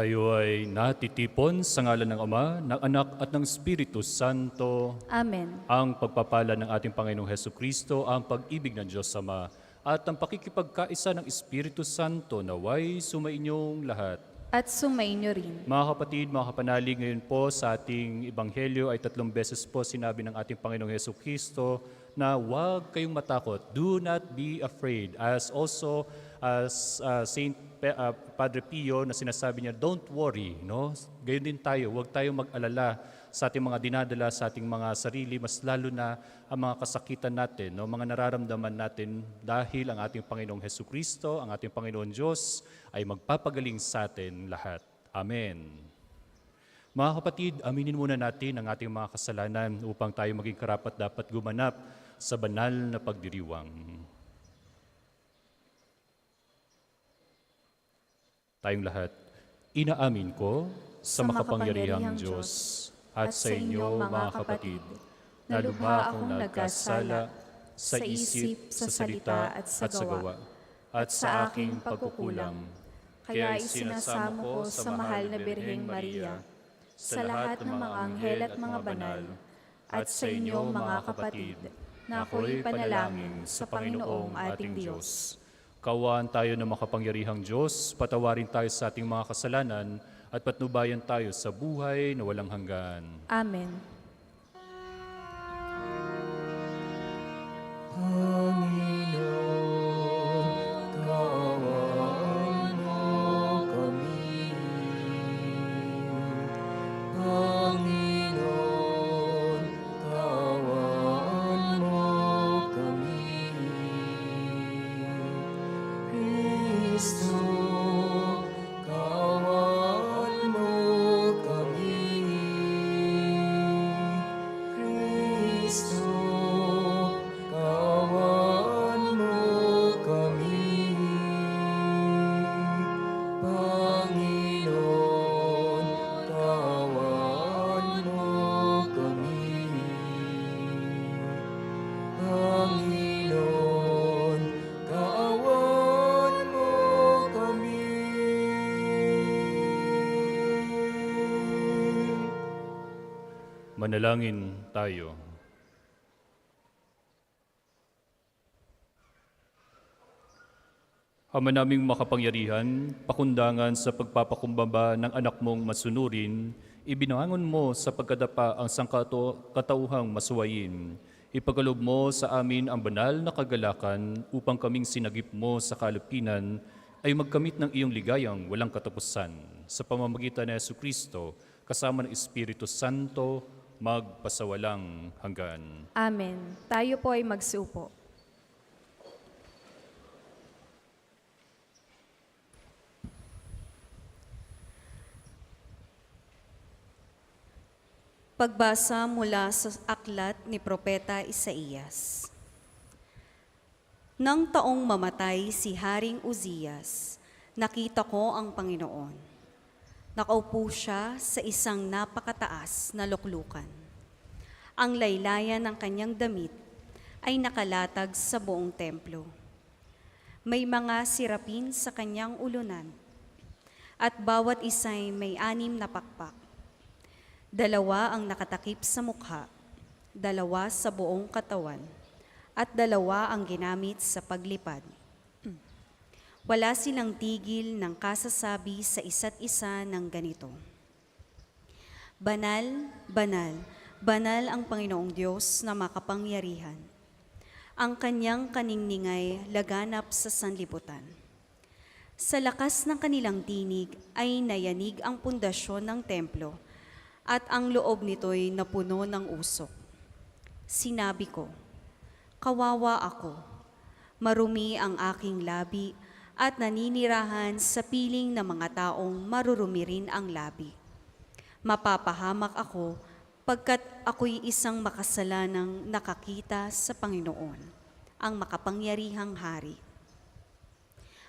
Tayo ay natitipon sa ngalan ng Ama, ng Anak at ng Espiritu Santo. Amen. Ang pagpapala ng ating Panginoong Heso Kristo, ang pag-ibig ng Diyos Ama, at ang pakikipagkaisa ng Espiritu Santo naway sumainyong lahat. At sumainyo rin. Mga kapatid, mga kapanalig, ngayon po sa ating Ebanghelyo ay 3 beses po sinabi ng ating Panginoong Heso Kristo na huwag kayong matakot. Do not be afraid. As also as Padre Pio na sinasabi niya, don't worry. No? Gayon din tayo, huwag tayong mag-alala sa ating mga dinadala, sa ating mga sarili, mas lalo na ang mga kasakitan natin, no? Mga nararamdaman natin dahil ang ating Panginoong Heso Kristo, ang ating Panginoon Diyos ay magpapagaling sa atin lahat. Amen. Mga kapatid, aminin muna natin ang ating mga kasalanan upang tayo maging karapat-dapat gumanap sa banal na pagdiriwang. Tayong lahat, inaamin ko sa makapangyarihang Diyos at sa inyo, mga kapatid, na lubha akong nagkasala sa isip, sa salita at sa gawa, at sa aking pagkukulang. Kaya isinasamo ko sa mahal na Birheng Maria, sa lahat ng mga anghel at mga banal, at sa inyo, mga kapatid, na ako'y panalangin sa Panginoong ating Diyos. Kawaan tayo ng makapangyarihang Diyos, patawarin tayo sa ating mga kasalanan, at patnubayan tayo sa buhay na walang hanggan. Amen. Panginoon, kaawaan mo kami. Panginoon, kaawaan mo kami. Kristo, kaawaan mo kami. Kristo, kaawaan mo kami. Panginoon, kaawaan mo kami. Panginoon, kaawaan mo kami. Manalangin tayo. Ama naming makapangyarihan, pakundangan sa pagpapakumbaba ng anak mong masunurin, ibinangon mo sa pagkadapa ang sangkatauhang masuwayin. Ipagkaloob mo sa amin ang banal na kagalakan upang kaming sinagip mo sa kalupinan ay magkamit ng iyong ligayang walang katapusan. Sa pamamagitan ni Yesu Kristo, kasama ng Espiritu Santo, magpasawalang hanggan. Amen. Tayo po ay magsuupo. Pagbasa mula sa aklat ni Propeta Isaías. Nang taong mamatay si Haring Uzzias, nakita ko ang Panginoon. Nakaupo siya sa isang napakataas na luklukan. Ang laylayan ng kanyang damit ay nakalatag sa buong templo. May mga sirapin sa kanyang ulunan, at bawat isa'y may 6 na pakpak. 2 ang nakatakip sa mukha, 2 sa buong katawan, at 2 ang ginamit sa paglipad. Wala silang tigil ng kasasabi sa isa't isa ng ganito: Banal, banal, banal ang Panginoong Diyos na makapangyarihan. Ang kanyang kaniningay laganap sa sanlibutan. Sa lakas ng kanilang tinig ay nayanig ang pundasyon ng templo, at ang loob nito'y napuno ng usok. Sinabi ko, kawawa ako, marumi ang aking labi at naninirahan sa piling ng mga taong marurumi rin ang labi. Mapapahamak ako pagkat ako'y isang makasalanang nakakita sa Panginoon, ang makapangyarihang hari.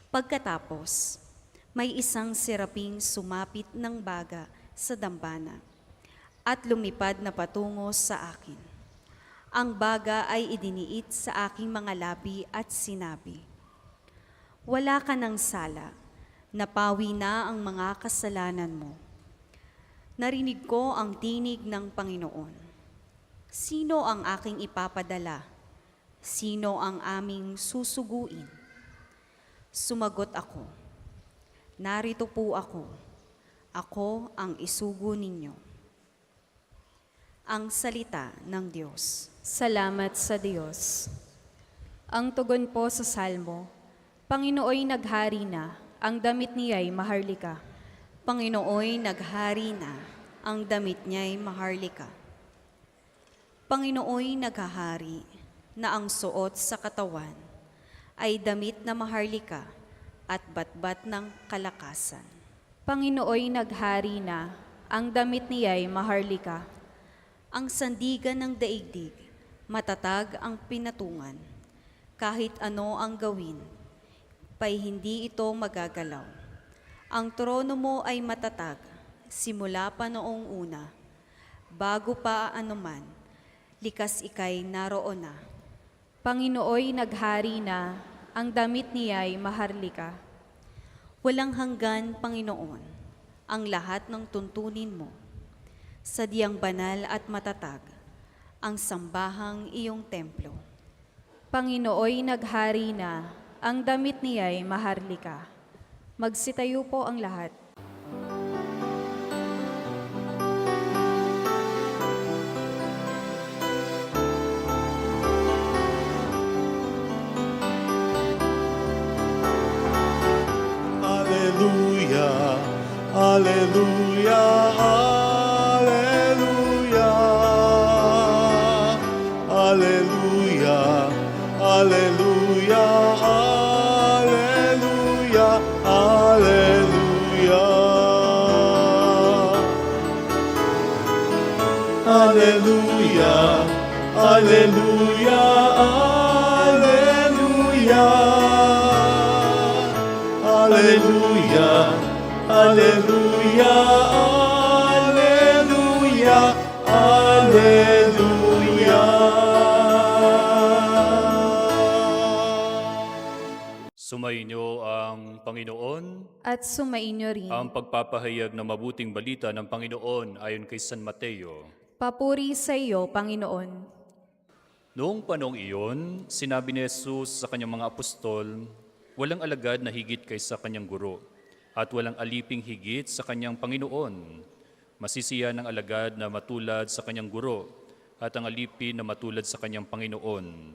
Pagkatapos, may isang seraping sumapit ng baga sa dambana at lumipad na patungo sa akin. Ang baga ay idiniit sa aking mga labi at sinabi, Wala ka ng sala, Napawi na ang mga kasalanan mo. Narinig ko ang tinig ng Panginoon. Sino ang aking ipapadala? Sino ang aming susuguin? Sumagot ako, narito po ako. Ako ang isugo ninyo. Ang salita ng Diyos. Salamat sa Diyos. Ang tugon po sa Salmo, Panginooy naghari na, ang damit niya'y maharlika. Panginooy naghari na, ang damit niya'y maharlika. Panginooy naghahari, na ang suot sa katawan ay damit na maharlika at batbat ng kalakasan. Panginooy naghari na, ang damit niya'y maharlika. Ang sandigan ng daigdig, matatag ang pinatungan. Kahit ano ang gawin, pa'y hindi ito magagalaw. Ang trono mo ay matatag, simula pa noong una. Bago pa anuman, likas ika'y naroon na. Panginooy naghari na, ang damit niya'y maharlika. Walang hanggan, Panginoon, ang lahat ng tuntunin mo. Sadyang banal at matatag, ang sambahang iyong templo. Panginooy naghari na, ang damit niya'y maharlika. Magsitayo po ang lahat. Hallelujah, hallelujah, hallelujah, hallelujah, hallelujah, hallelujah, hallelujah. Hallelujah, hallelujah, hallelujah. Hallelujah, hallelujah, hallelujah, hallelujah. Sumainyo ang Panginoon. At sumainyo rin. Ang pagpapahayag ng mabuting balita ng Panginoon ayon kay San Mateo. Papuri sa iyo, Panginoon. Noong panong iyon, sinabi ni Jesus sa kanyang mga apostol, walang alagad na higit kaysa kanyang guro, at walang aliping higit sa kanyang Panginoon. Masisiya ng alagad na matulad sa kanyang guro, at ang alipin na matulad sa kanyang Panginoon.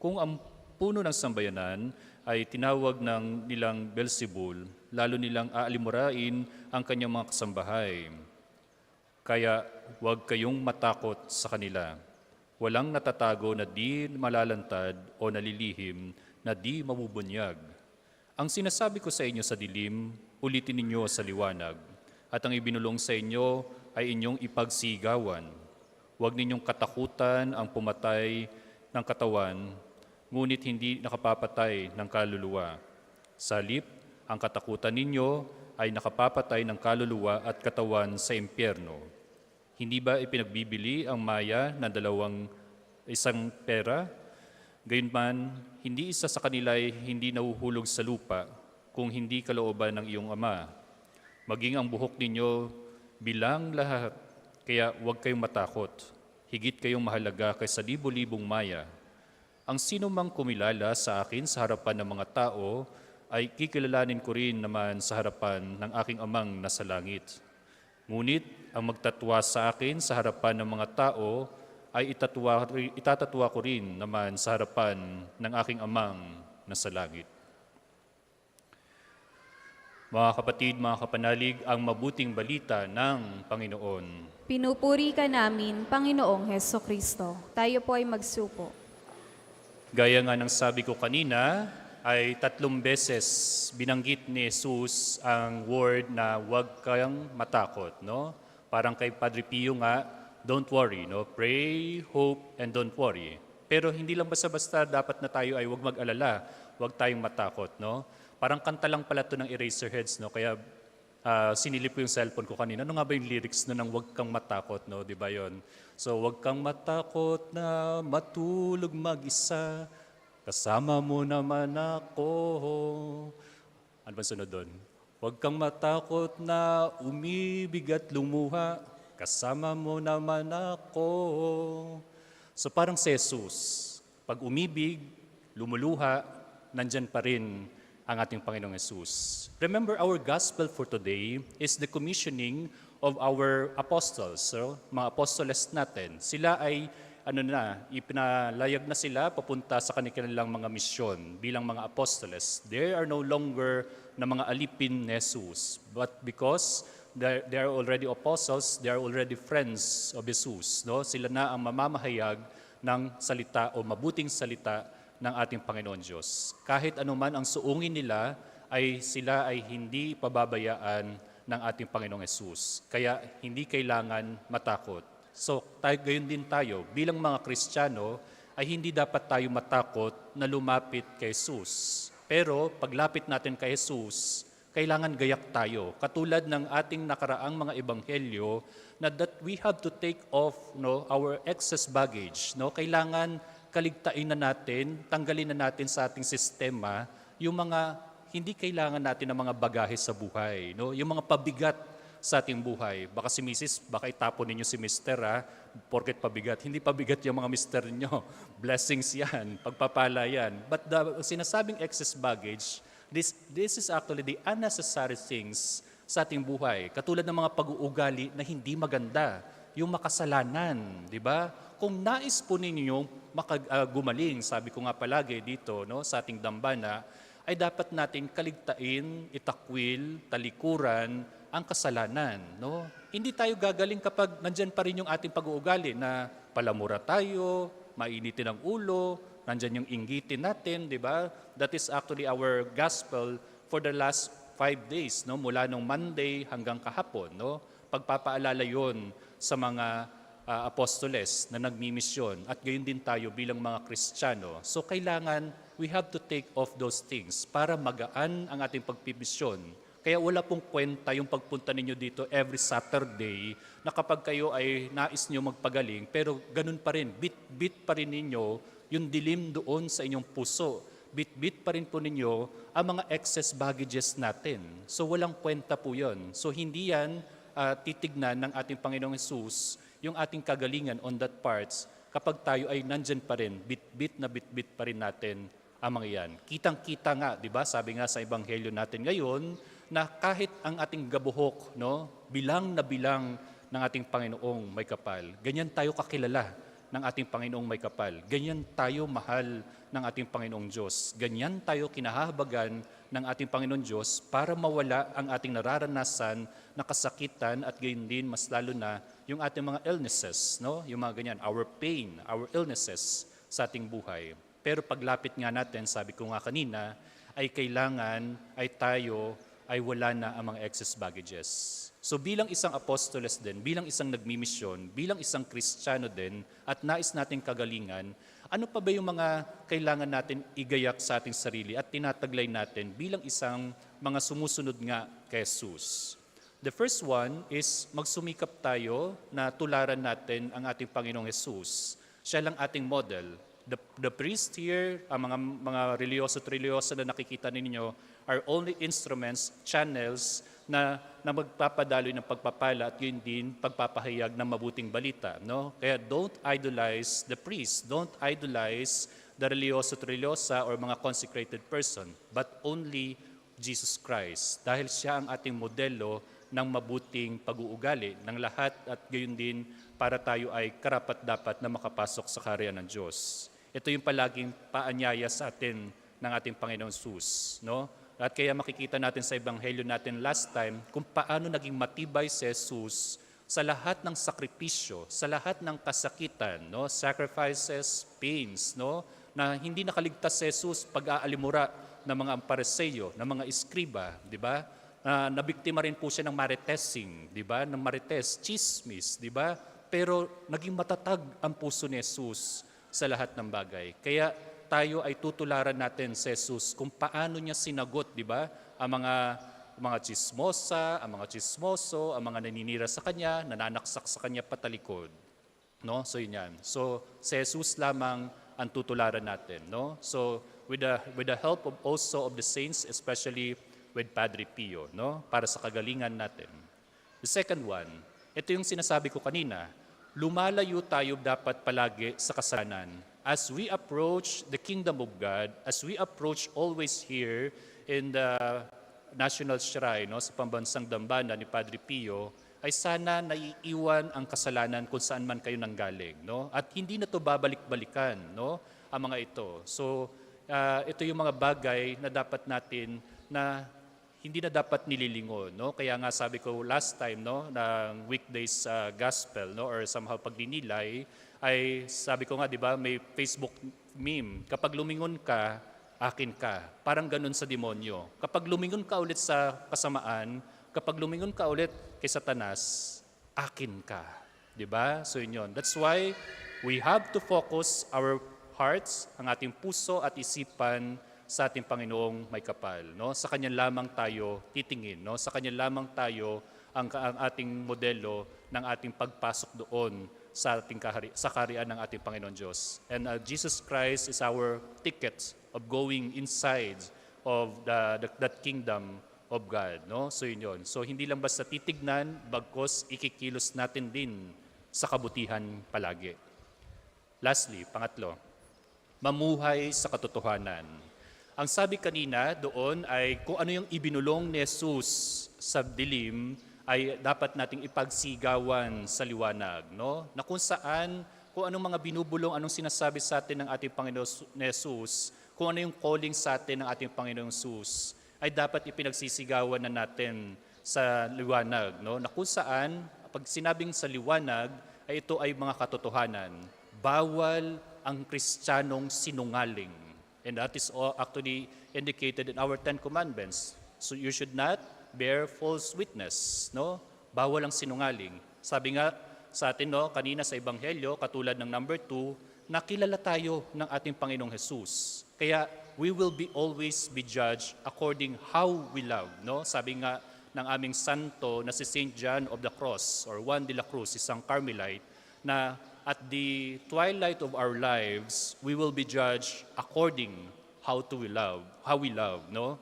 Kung ang puno ng sambayanan ay tinawag ng nilang Beelzebul, lalo nilang aalimurain ang kanyang mga kasambahay. Kaya huwag kayong matakot sa kanila. Walang natatago na di malalantad o nalilihim na di mabubunyag. Ang sinasabi ko sa inyo sa dilim, ulitin ninyo sa liwanag. At ang ibinulong sa inyo ay inyong ipagsigawan. Huwag ninyong katakutan ang pumatay ng katawan, ngunit hindi nakapapatay ng kaluluwa. Sa halip, ang katakutan ninyo ay nakapapatay ng kaluluwa at katawan sa impyerno. Hindi ba ipinagbibili ang maya ng isang pera? Gayunman, hindi isa sa kanila ay hindi nahuhulog sa lupa kung hindi kalooban ng iyong Ama. Maging ang buhok ninyo bilang lahat, kaya huwag kayong matakot. Higit kayong mahalaga kaysa libo-libong maya. Ang sino mang kumilala sa akin sa harapan ng mga tao, ay kikilalanin ko rin naman sa harapan ng aking Amang nasa langit. Ngunit ang magtatwa sa akin sa harapan ng mga tao ay itatatwa ko rin naman sa harapan ng aking Amang nasa langit. Mga kapatid, mga kapanalig, ang mabuting balita ng Panginoon. Pinupuri ka namin, Panginoong Heso Kristo. Tayo po ay magsupo. Gaya nga ng sabi ko kanina, ay 3 beses binanggit ni Jesus ang word na huwag kang matakot, no? Parang kay Padre Pio nga, don't worry, no? Pray, hope, and don't worry. Pero hindi lang basta-basta dapat na tayo ay huwag mag-alala, huwag tayong matakot, no? Parang kanta lang pala ito ng Eraserheads, no? Kaya sinilip ko yung cellphone ko kanina. Ano nga ba yung lyrics no, ng huwag kang matakot, no? Di ba yun? So, huwag kang matakot na matulog mag-isa, kasama mo naman ako. Ano ba sunod doon? Huwag kang matakot na umibig at lumuha, kasama mo naman ako. So parang si Jesus, pag umibig, lumuluha, nandyan pa rin ang ating Panginoong Jesus. Remember, our gospel for today is the commissioning of our apostles, so, mga apostoles natin. Sila ay ipinalayag na sila papunta sa kanilang mga misyon bilang mga apostoles. They are no longer na mga alipin ni Jesus, but because they are already apostles, they are already friends of Jesus. No? Sila na ang mamamahayag ng salita o mabuting salita ng ating Panginoon Diyos. Kahit anuman ang suungin nila, ay sila ay hindi pababayaan ng ating Panginoong Jesus. Kaya hindi kailangan matakot. So, gayon din tayo, bilang mga Kristiyano, ay hindi dapat tayo matakot na lumapit kay Jesus. Pero, paglapit natin kay Jesus, kailangan gayak tayo. Katulad ng ating nakaraang mga ebanghelyo, na that we have to take off our excess baggage. Kailangan kaligtain na natin, tanggalin na natin sa ating sistema, yung mga hindi kailangan natin ng mga bagahe sa buhay. Yung mga pabigat sa ating buhay. Baka si Mrs., baka itapon ninyo si Mr. Porket pabigat. Hindi pabigat yung mga Mr. nyo. Blessings yan, pagpapala yan. But the sinasabing excess baggage, this is actually the unnecessary things sa ating buhay. Katulad ng mga pag-uugali na hindi maganda. Yung makasalanan, di ba? Kung nais po ninyo gumaling, sabi ko nga palagi dito sa ating dambana, ay dapat natin kaligtain, itakwil, talikuran, ang kasalanan. Hindi tayo gagaling kapag nandyan pa rin yung ating pag-uugali na palamura tayo, mainitin ang ulo, nandyan yung inggitin natin, di ba? That is actually our gospel for the last 5 days, mula nung Monday hanggang kahapon. Pagpapaalala yon sa mga apostoles na nagmimisyon at gayon din tayo bilang mga Kristiyano. So kailangan we have to take off those things para magaan ang ating pagpimisyon. Kaya wala pong kwenta yung pagpunta ninyo dito every Saturday na kapag kayo ay nais nyo magpagaling, pero ganun pa rin, bit pa rin ninyo yung dilim doon sa inyong puso. Bit pa rin po ninyo ang mga excess baggages natin. So walang kwenta po yun. So hindi yan titignan ng ating Panginoong Jesus yung ating kagalingan on that parts kapag tayo ay nandyan pa rin, bit pa rin natin ang mga yan. Kitang-kita nga, di ba? Sabi nga sa Ebanghelyo natin ngayon, na kahit ang ating gabuhok, bilang na bilang ng ating Panginoong may kapal, ganyan tayo kakilala ng ating Panginoong may kapal. Ganyan tayo mahal ng ating Panginoong Diyos. Ganyan tayo kinahahabagan ng ating Panginoong Diyos para mawala ang ating nararanasan na kasakitan at gayon din mas lalo na yung ating mga illnesses, yung mga ganyan, our pain, our illnesses sa ating buhay. Pero paglapit nga natin, sabi ko nga kanina, ay kailangan ay tayo ay wala na ang mga excess baggages. So bilang isang apostoles din, bilang isang nagmimisyon, bilang isang Kristiyano din, at nais nating kagalingan, ano pa ba yung mga kailangan natin igayak sa ating sarili at tinataglay natin bilang isang mga sumusunod nga kay Jesus? The first one is magsumikap tayo na tularan natin ang ating Panginoong Jesus. Siya lang ating model. The priest here, ang mga religyoso at religyosa na nakikita ninyo are only instruments, channels na magpapadaloy ng pagpapala at yun din pagpapahayag ng mabuting balita. Kaya don't idolize the priest, don't idolize the religyoso at religyosa or mga consecrated person, but only Jesus Christ. Dahil siya ang ating modelo ng mabuting pag-uugali ng lahat at gayon din para tayo ay karapat-dapat na makapasok sa kaharian ng Diyos. Ito yung palaging paanyaya sa atin ng ating Panginoon Jesus. At kaya makikita natin sa Ebanghelyo natin last time kung paano naging matibay si Jesus sa lahat ng sakripisyo, sa lahat ng kasakitan, sacrifices, pains, na hindi nakaligtas si Jesus pag-aalimura ng mga Pariseo, ng mga iskriba, di ba? Nabiktima rin po siya ng maritesing, di ba? Ng marites, chismis, di ba? Pero naging matatag ang puso ni Jesus sa lahat ng bagay. Kaya tayo ay tutularan natin si Jesus kung paano niya sinagot, di ba? Ang mga chismosa, ang mga chismoso, ang mga naninira sa kanya, nananaksak sa kanya patalikod. So yun yan. So si Jesus lamang ang tutularan natin. So with the help of also of the saints, especially with Padre Pio, no? Para sa kagalingan natin. The second one, ito yung sinasabi ko kanina, lumalayo tayo dapat palagi sa kasalanan. As we approach the kingdom of God, as we approach always here in the National Shrine, no, sa pambansang dambana ni Padre Pio, ay sana naiiwan ang kasalanan kung saan man kayo nanggaling, no? At hindi na to babalik-balikan, no, ang mga ito. So, ito yung mga bagay na dapat natin na hindi na dapat nililingon, no? Kaya nga sabi ko last time, no, ng weekdays gospel, no, or somehow pagdinilay, ay sabi ko nga, di ba, may Facebook meme, kapag lumingon ka, akin ka. Parang ganun sa demonyo. Kapag lumingon ka ulit sa kasamaan, kapag lumingon ka ulit kay Satanas, akin ka. Di ba? So yun yun. That's why we have to focus our hearts, ang ating puso at isipan sa ating Panginoong may kapal, no? Sa kanya lamang tayo titingin, no? Sa kanya lamang tayo ang ating modelo ng ating pagpasok doon sa ating sa kaharian ng ating Panginoon Diyos. And Jesus Christ is our ticket of going inside of that kingdom of God, no? So yun. So hindi lang basta titignan, bagkos ikikilos natin din sa kabutihan palagi. Lastly, pangatlo, mamuhay sa katotohanan. Ang sabi kanina doon ay kung ano yung ibinulong ni Jesus sa dilim ay dapat nating ipagsigawan sa liwanag, no? Na kung saan, kung anong mga binubulong, anong sinasabi sa atin ng ating Panginoon Jesus, kung ano yung calling sa atin ng ating Panginoong Jesus, ay dapat ipinagsisigawan na natin sa liwanag, no? Na kung saan, pag sinabing sa liwanag, ay ito ay mga katotohanan. Bawal ang Kristiyanong sinungaling. And that is all actually indicated in our 10 Commandments. So you should not bear false witness, no? Bawal ang sinungaling. Sabi nga sa atin, no, kanina sa Ebanghelyo, katulad ng number 2, nakilala tayo ng ating Panginoong Jesus. Kaya we will always be judged according how we love, no? Sabi nga ng aming santo na si Saint John of the Cross or Juan de la Cruz, isang Carmelite, na at the twilight of our lives, we will be judged according how we love, no?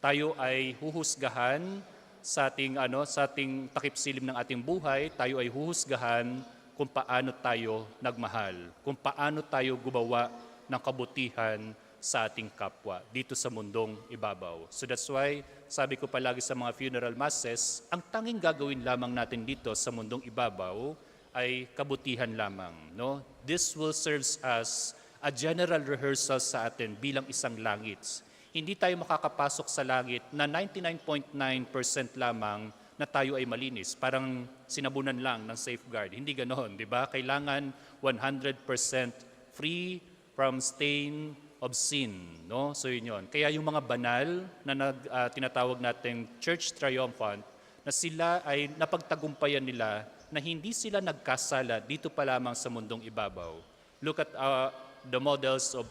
Tayo ay huhusgahan sa ating takip-silim ng ating buhay, tayo ay huhusgahan kung paano tayo nagmahal, kung paano tayo gumawa ng kabutihan sa ating kapwa dito sa mundong ibabaw. So that's why sabi ko palagi sa mga funeral masses, ang tanging gagawin lamang natin dito sa mundong ibabaw ay kabutihan lamang, no? This will serve as a general rehearsal sa atin bilang isang langit. Hindi tayo makakapasok sa langit na 99.9% lamang na tayo ay malinis. Parang sinabunan lang ng safeguard. Hindi ganoon, di ba? Kailangan 100% free from stain of sin, no? So yun. Kaya yung mga banal na tinatawag nating church triumphant, na sila ay napagtagumpayan nila na hindi sila nagkasala dito pa lamang sa mundong ibabaw. Look at the models of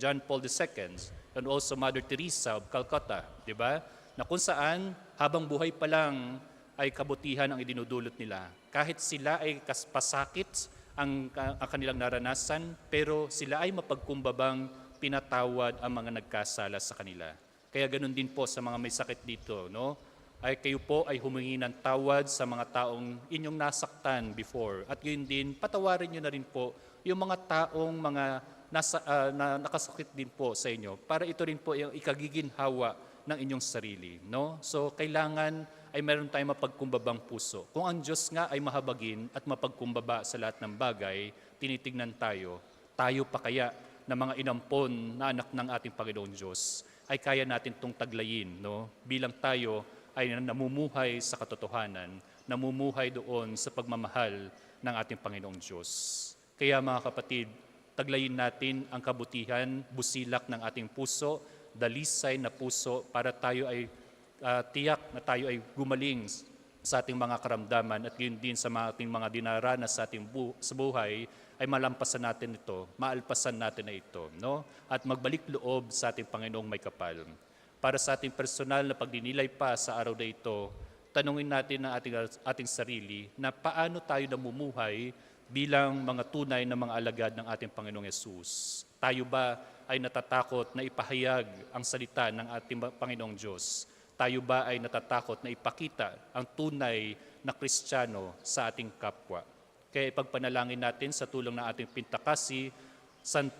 John Paul II and also Mother Teresa of Calcutta, di ba? Na kung saan, habang buhay pa lang ay kabutihan ang idinudulot nila. Kahit sila ay pasakit ang kanilang naranasan, pero sila ay mapagkumbabang pinatawad ang mga nagkasala sa kanila. Kaya ganun din po sa mga may sakit dito, no? Ay kayo po ay humingi ng tawad sa mga taong inyong nasaktan before. At yun din, patawarin nyo na rin po yung mga taong na nakasakit din po sa inyo para ito rin po yung ikagiginhawa ng inyong sarili, no? So kailangan ay meron tayong mapagkumbabang puso. Kung ang Diyos nga ay mahabagin at mapagkumbaba sa lahat ng bagay, tinitignan tayo pa kaya na mga inampon na anak ng ating Panginoon Diyos ay kaya natin itong taglayin, no? Bilang tayo ay namumuhay sa katotohanan, namumuhay doon sa pagmamahal ng ating Panginoong Diyos. Kaya mga kapatid, taglayin natin ang kabutihan, busilak ng ating puso, dalisay na puso para tayo ay tiyak na tayo ay gumaling sa ating mga karamdaman at yun din sa ating mga dinaranas sa ating sa buhay ay malampasan natin ito, maalpasan natin na ito, no? At magbalik loob sa ating Panginoong may kapal. Para sa ating personal na pagdinilay pa sa araw na ito, tanungin natin ang ating sarili na paano tayo namumuhay bilang mga tunay na mga alagad ng ating Panginoong Yesus. Tayo ba ay natatakot na ipahayag ang salita ng ating Panginoong Diyos? Tayo ba ay natatakot na ipakita ang tunay na Kristiyano sa ating kapwa? Kaya ipagpanalangin natin sa tulong ng ating Pintakasi, San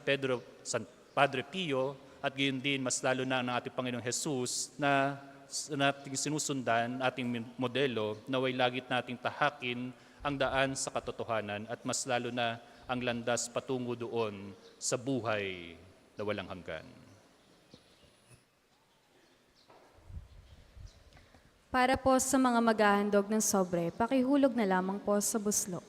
Padre Pio, at gayon din mas lalo na ng ating Panginoong Jesus na nating sinusundan, ating modelo, naway lagit nating tahakin ang daan sa katotohanan at mas lalo na ang landas patungo doon sa buhay na walang hanggan. Para po sa mga maghahandog ng sobre, pakihulog na lamang po sa buslo.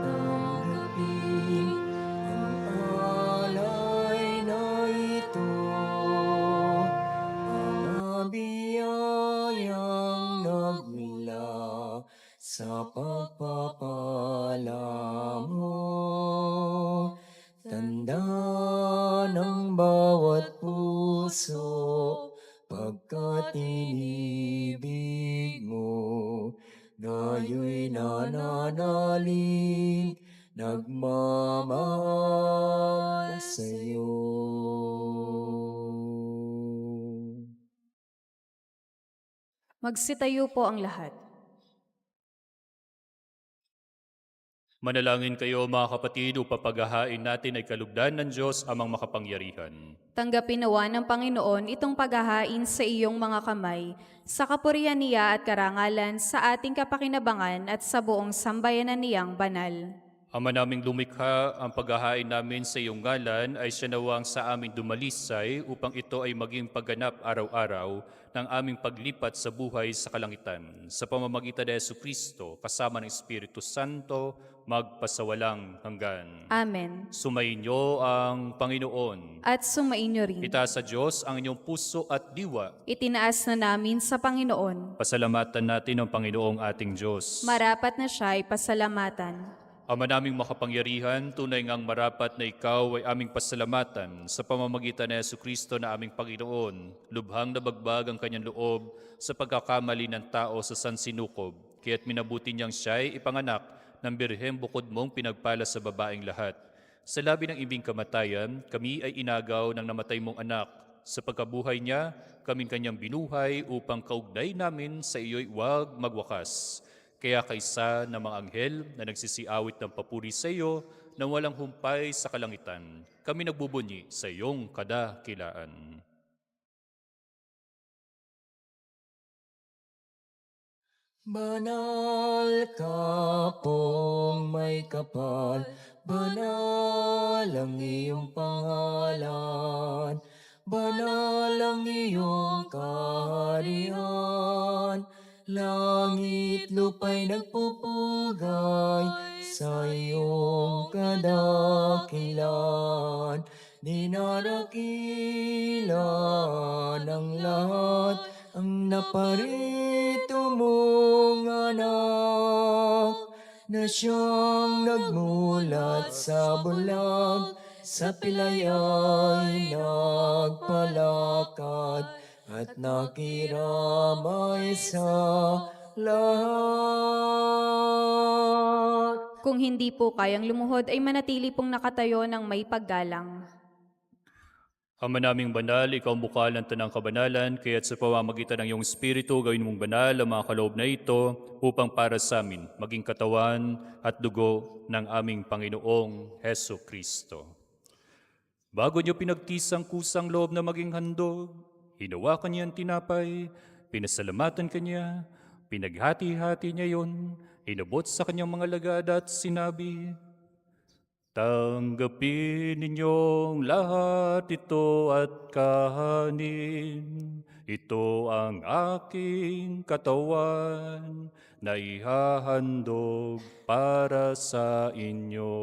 Natanggapin ang alay na ito, ang biyayang nagmula sa pagpapala mo. Tanda ng bawat puso pagkat inibig mo. Ngayo'y nananalig, nagmamahal sa'yo. Magsitayo po ang lahat. Manalangin kayo mga kapatid upang paghahain natin ay kalugdan ng Diyos amang makapangyarihan. Tanggapin nawa ng Panginoon itong paghahain sa iyong mga kamay, sa kapurihan niya at karangalan, sa ating kapakinabangan at sa buong sambayanan niyang banal. Ama naming lumikha, ang paghahain namin sa iyong ngalan ay siya nawang sa aming dumalisay upang ito ay maging pagganap araw-araw ng aming paglipat sa buhay sa kalangitan. Sa pamamagitan ni Jesucristo, kasama ng Espiritu Santo, magpasawalang hanggan. Amen. Sumainyo ang Panginoon. At sumainyo rin. Itaas sa Diyos ang inyong puso at diwa. Itinaas na namin sa Panginoon. Pasalamatan natin ang Panginoong ating Diyos. Marapat na siya ay pasalamatan. Ama naming makapangyarihan, tunay ngang marapat na ikaw ay aming pasalamatan sa pamamagitan ni Jesucristo na aming Panginoon. Lubhang nabagbag ang kanyang loob sa pagkakamali ng tao sa sansinukob, kaya't minabuti niyang siya'y ipanganak ng birheng bukod mong pinagpala sa babaeng lahat. Sa labi ng ibing kamatayan, kami ay inagaw ng namatay mong anak. Sa pagkabuhay niya, kaming kanyang binuhay upang kaugnay namin sa iyo'y huwag magwakas. Kaya kaysa ng mga anghel na nagsisiawit ng papuri sa iyo na walang humpay sa kalangitan, kami nagbubunyi sa iyong kadakilaan. Banal ka pong may kapal, banal ang iyong pangalan, banal ang iyong kaharian. Langit lupa'y nagpupugay sa iyong kadakilan. Dinarakilan ng lahat ang naparito mong anak, na siyang nagmulat sa bulag, sa pilay ay nagpalakad, at nakiramay sa lahat. Kung hindi po kayang lumuhod, ay manatili pong nakatayo ng may paggalang. Ama naming banal, ikaw ang bukal ng tanang kabanalan, kaya't sa pamamagitan ng iyong Espiritu, gawin mong banal ang mga kaloob na ito upang para sa amin maging katawan at dugo ng aming Panginoong Heso Kristo. Bago niyo pinagtisang kusang loob na maging handog, hinawakan niya ang tinapay, pinasalamatan kanya, pinaghati-hati niya yon, inabot sa kanyang mga lagad at sinabi, "Tanggapin ninyong lahat ito at kahanin. Ito ang aking katawan na ihahandog para sa inyo."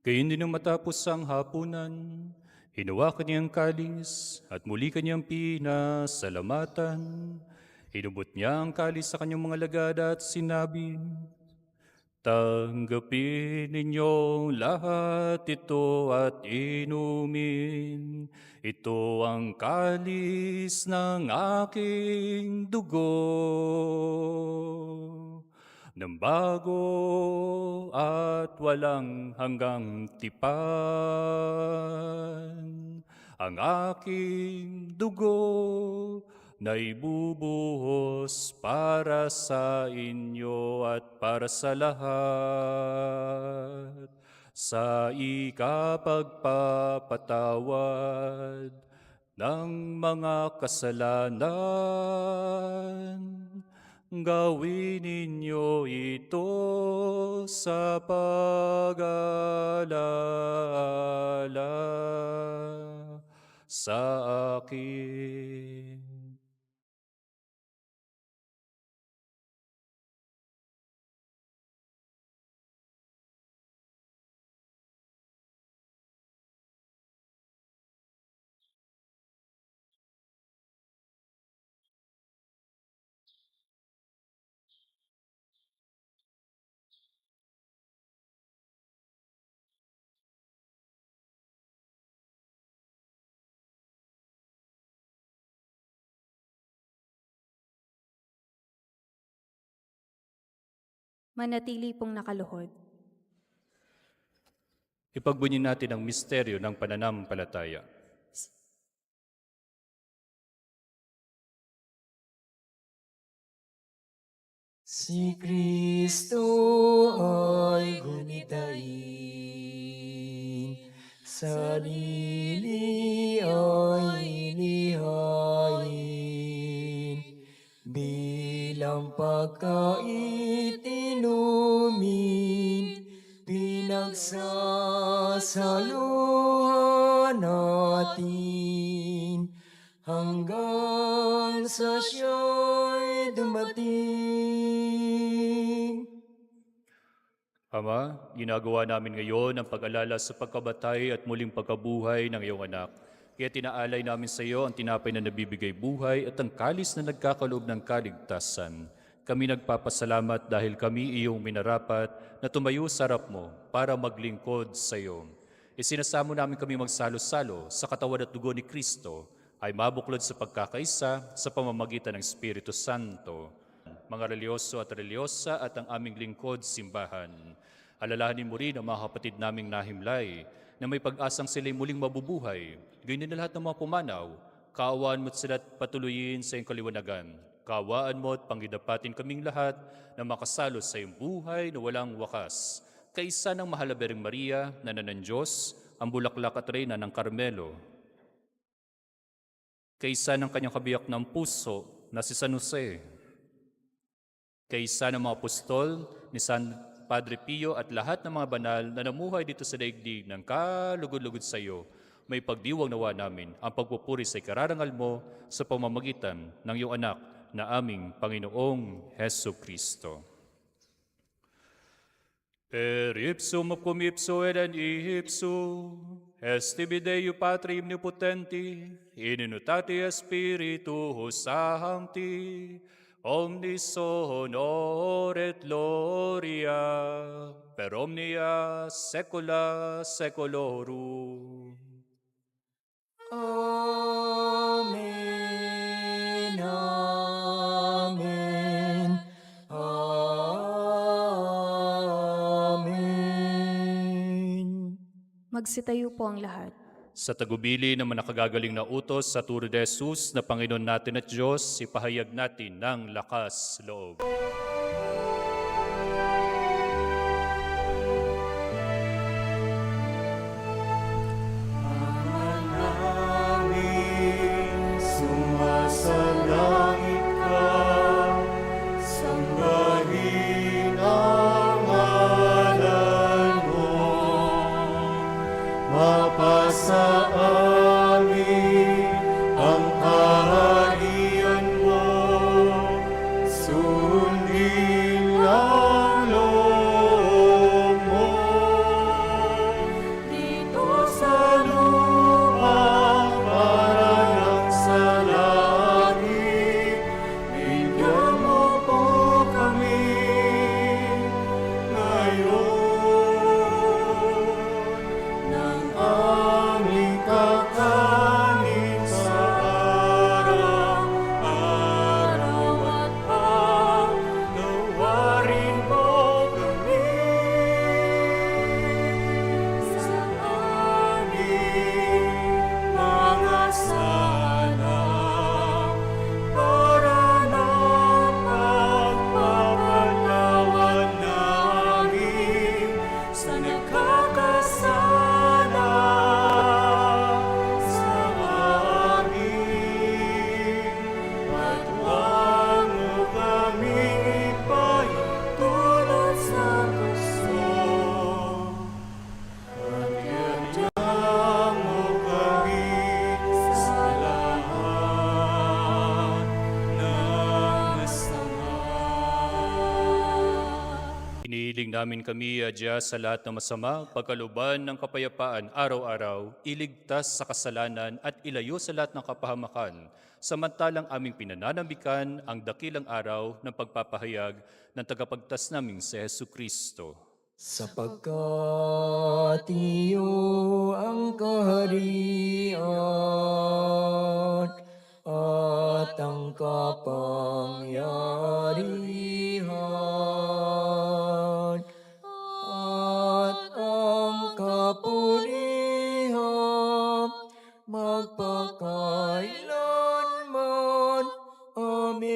Gayon din nang matapos ang hapunan, hinawakan niya ang kalis at muli kanyang pinasalamatan. Inubot niya ang kalis sa kanyang mga lagad at sinabi, "Tanggapin ninyong lahat ito at inumin. Ito ang kalis ng aking dugo ng bago at walang hanggang tipan. Ang aking dugo na ibubuhos para sa inyo at para sa lahat sa ikapagpapatawad ng mga kasalanan. Gawin ninyo ito sa pag-aalala sa akin." Manatili pong nakaluhod. Ipagbunyin natin ang misteryo ng pananampalataya. Si Kristo ay gunitain, sarili ay lihain, bilang pagkait inumin, pinagsasaluhan natin, hanggang sa siya'y dumating. Ama, ginagawa namin ngayon ang pag-alala sa pagkabatay at muling pagkabuhay ng iyong anak. Kaya tinaalay namin sa iyo ang tinapay na nabibigay buhay at ang kalis na nagkakaloob ng kaligtasan. Kami nagpapasalamat dahil kami iyong minarapat na tumayo sa harap mo para maglingkod sa iyo. Isinasamo namin kami magsalo-salo sa katawan at dugo ni Kristo ay mabuklod sa pagkakaisa sa pamamagitan ng Espiritu Santo. Mga relyoso at relyosa at ang aming lingkod simbahan, alalahanin mo rin ang mga kapatid naming nahimlay na may pag-asang sila'y muling mabubuhay. Ganyan na lahat ng mga pumanaw, kaawaan mo't sila't patuloyin sa iyong kaliwanagan. Kaawaan mo at panggidapatin kaming lahat na makasalo sa iyong buhay na walang wakas. Kaisa ng Mahal na Birheng Maria, Nana ng Diyos, ang bulaklak at reyna ng Carmelo. Kaisa ng kanyang kabiyak ng puso na si San Jose. Kaisa ng mga apostol ni San Padre Pio at lahat ng mga banal na namuhay dito sa daigdig ng kalugod-lugod sa iyo, may pagdiwang nawa namin ang pagpupuri sa ikararangal mo sa pamamagitan ng iyong anak na aming Panginoong Heso Kristo. Per ipsum cum ipso et in ipso, estime Dei Patri omnipotenti, in unitate Spiritus Sancti, omnis honor et gloria, per omnia saecula saeculorum. Amen, amen, amen. Magsitayo po ang lahat. Sa tagubili ng mga nakagagaling na utos sa turo de Jesus na Panginoon natin at Diyos, ipahayag natin ng lakas loob. Sumasalangit ka, sambahin ang ngalan mo. Mapasa amin ang kaharian mo, sundin Hiling namin kami adya sa lahat ng masama, pagkaluban ng kapayapaan araw-araw, iligtas sa kasalanan at ilayo sa lahat ng kapahamakan, samantalang aming pinananambikan ang dakilang araw ng pagpapahayag ng tagapagtas naming si Hesu Kristo. Sapagkat iyo ang kaharian at ang kapangyarihan at ang kapurihan magpakailanman. Amen.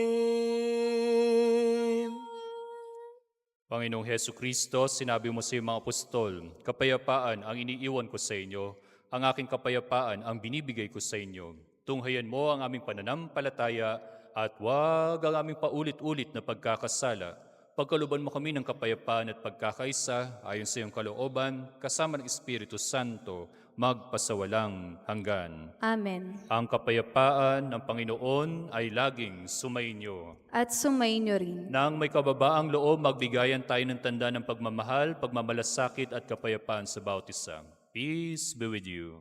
Panginoong Hesu Kristo, sinabi mo sa iyong mga apostol, kapayapaan ang iniiwan ko sa inyo, ang aking kapayapaan ang binibigay ko sa inyo. Tunghayan mo ang aming pananampalataya at huwag ang aming paulit-ulit na pagkakasala. Pagkaluban mo kami ng kapayapaan at pagkakaisa ayon sa iyong kalooban, kasama ng Espiritu Santo, magpasawalang hanggan. Amen. Ang kapayapaan ng Panginoon ay laging sumainyo. At sumainyo rin. Nang may kababaang loob, magbigayan tayo ng tanda ng pagmamahal, pagmamalasakit at kapayapaan sa bawat isa. Peace be with you.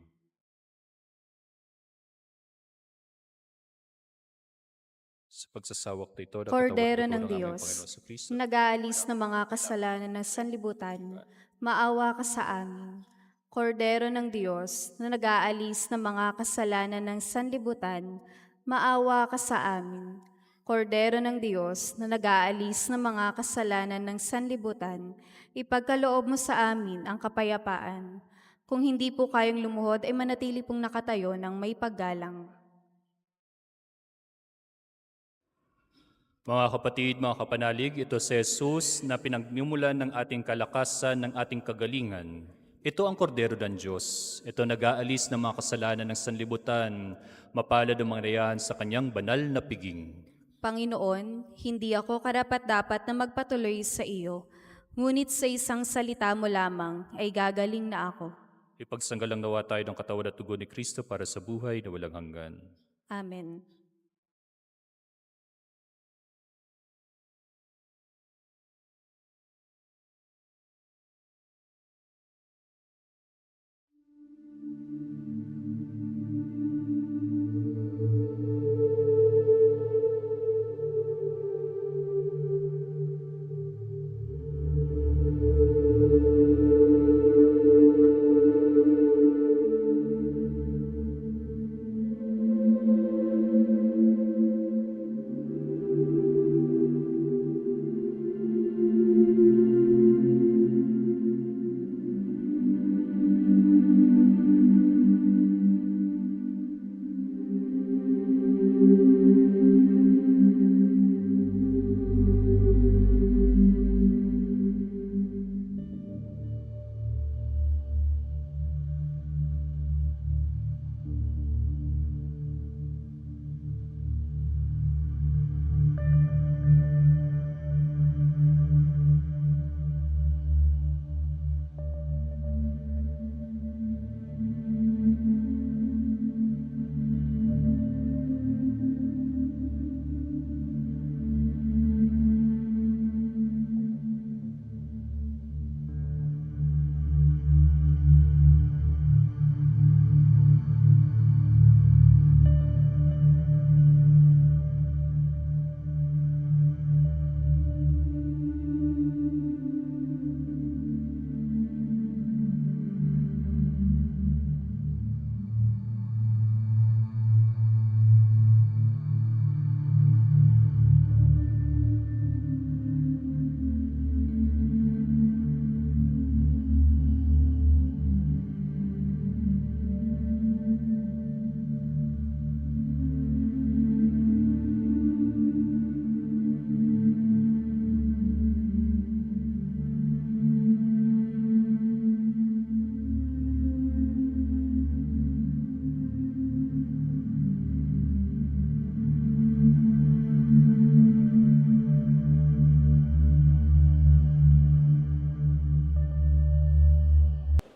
Sa pagsasawak nito, Kordero napatawad ng po Diyos, Panginoon sa Kristo. nag-aalis ng mga kasalanan ng sanlibutan, maawa ka sa amin. Kordero ng Diyos, na nag-aalis ng mga kasalanan ng sanlibutan, maawa ka sa amin. Kordero ng Diyos, na nag-aalis ng mga kasalanan ng sanlibutan, ipagkaloob mo sa amin ang kapayapaan. Kung hindi po kayong lumuhod, ay manatili pong nakatayo ng may paggalang. Mga kapatid, mga kapanalig, ito si Jesus na pinagmumulan ng ating kalakasan, ng ating kagalingan. Ito ang kordero ng Diyos. Ito nag-aalis ng mga kasalanan ng sanlibutan, mapalad ang mga nayahan sa kanyang banal na piging. Panginoon, hindi ako karapat-dapat na magpatuloy sa iyo, ngunit sa isang salita mo lamang ay gagaling na ako. Ipagsanggalang nawa tayo ng katawan at dugo ni Kristo para sa buhay na walang hanggan. Amen.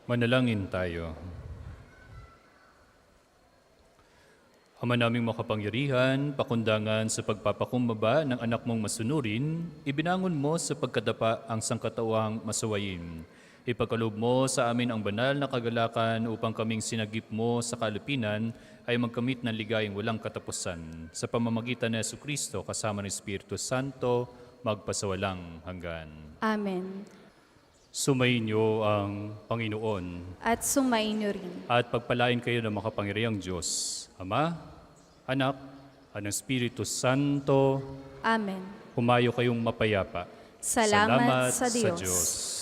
Manalangin tayo. Ama naming makapangyarihan, pakundangan sa pagpapakumbaba ng anak mong masunurin, ibinangon mo sa pagkadapa ang sangkatauhang masawayin. Ipagkaloob mo sa amin ang banal na kagalakan upang kaming sinagip mo sa kalupinan ay magkamit ng ligayang walang katapusan. Sa pamamagitan ni Jesucristo kasama ng Espiritu Santo, magpasawalang hanggan. Amen. Sumainyo ang Panginoon At sumainyo rin. at pagpalain kayo ng makapangyarihang Diyos, Ama, Anak, at ng Espiritu Santo. Amen. Humayo kayong mapayapa. Salamat sa Diyos.